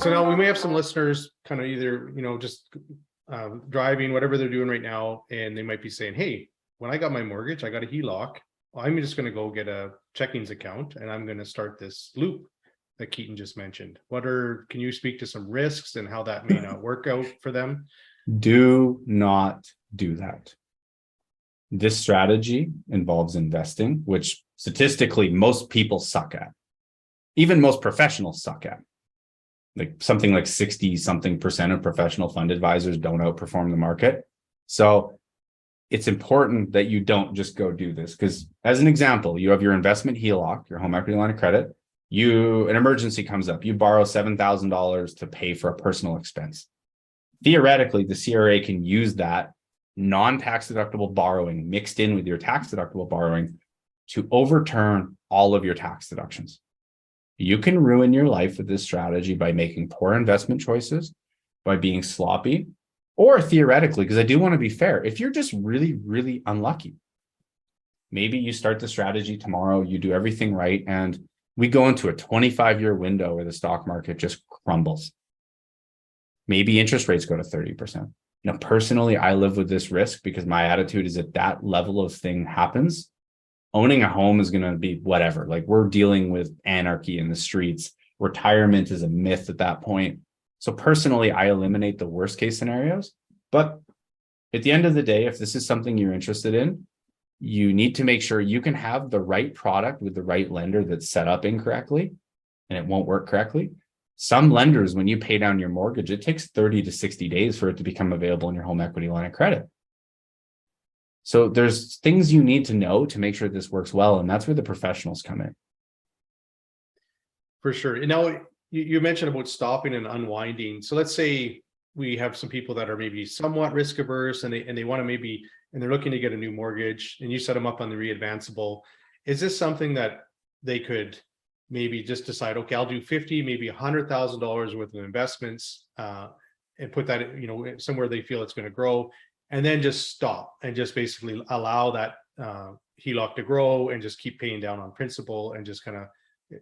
So now we may have some listeners kind of either, just driving, whatever they're doing right now, and they might be saying, hey, when I got my mortgage, I got a HELOC. I'm just going to go get a checkings account and I'm going to start this loop that Keaton just mentioned. Can you speak to some risks and how that may not work out for them? Do not do that. This strategy involves investing, which statistically most people suck at. Even most professionals suck at. Like something like 60-something% of professional fund advisors don't outperform the market. So it's important that you don't just go do this, because as an example, you have your investment HELOC, your home equity line of credit. An emergency comes up, you borrow $7,000 to pay for a personal expense. Theoretically, the CRA can use that non-tax deductible borrowing mixed in with your tax deductible borrowing to overturn all of your tax deductions. You can ruin your life with this strategy by making poor investment choices, by being sloppy, or theoretically, because I do want to be fair, if you're just really, really unlucky, maybe you start the strategy tomorrow, you do everything right, and we go into a 25-year window where the stock market just crumbles. Maybe interest rates go to 30%. Personally, I live with this risk because my attitude is if that level of thing happens, owning a home is going to be whatever. Like, we're dealing with anarchy in the streets. Retirement is a myth at that point. So personally, I eliminate the worst case scenarios. But at the end of the day, if this is something you're interested in, you need to make sure you can have the right product with the right lender that's set up incorrectly and it won't work correctly. Some lenders, when you pay down your mortgage, it takes 30 to 60 days for it to become available in your home equity line of credit. So there's things you need to know to make sure this works well. And that's where the professionals come in. For sure. And now you mentioned about stopping and unwinding. So let's say we have some people that are maybe somewhat risk averse and they want to and they're looking to get a new mortgage and you set them up on the readvanceable. Is this something that they could maybe just decide, okay, I'll do 50, maybe $100,000 worth of investments and put that, somewhere they feel it's going to grow, and then just stop and just basically allow that HELOC to grow and just keep paying down on principal and just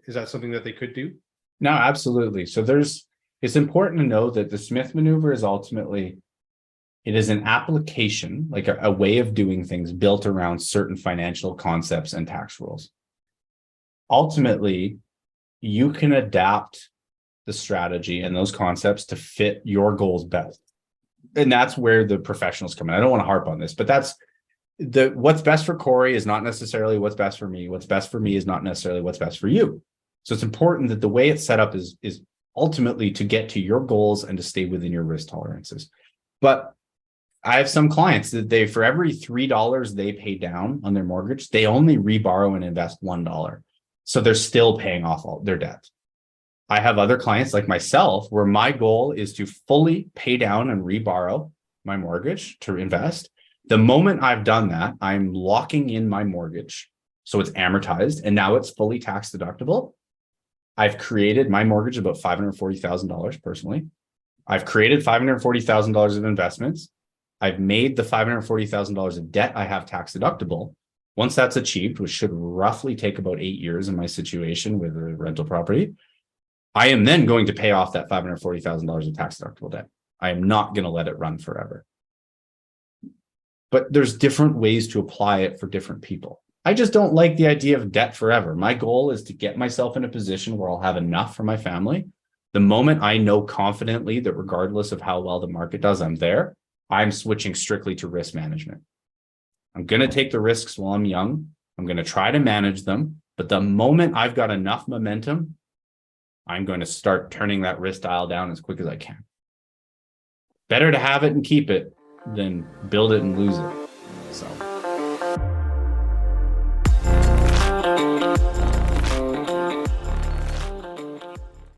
is that something that they could do? No, absolutely. So it's important to know that the Smith Maneuver is ultimately, it is an application, like a way of doing things built around certain financial concepts and tax rules. Ultimately, you can adapt the strategy and those concepts to fit your goals best. And that's where the professionals come in. I don't want to harp on this, but what's best for Corey is not necessarily what's best for me. What's best for me is not necessarily what's best for you. So it's important that the way it's set up is ultimately to get to your goals and to stay within your risk tolerances. But I have some clients that for every $3 they pay down on their mortgage, they only reborrow and invest $1. So they're still paying off all their debt. I have other clients like myself where my goal is to fully pay down and reborrow my mortgage to invest. The moment I've done that, I'm locking in my mortgage. So it's amortized and now it's fully tax deductible. I've created my mortgage about $540,000 personally. I've created $540,000 of investments. I've made the $540,000 of debt I have tax deductible. Once that's achieved, which should roughly take about 8 years in my situation with a rental property, I am then going to pay off that $540,000 of tax deductible debt. I am not going to let it run forever. But there's different ways to apply it for different people. I just don't like the idea of debt forever. My goal is to get myself in a position where I'll have enough for my family. The moment I know confidently that regardless of how well the market does, I'm there, I'm switching strictly to risk management. I'm going to take the risks while I'm young. I'm going to try to manage them. But the moment I've got enough momentum, I'm going to start turning that risk dial down as quick as I can. Better to have it and keep it than build it and lose it. So.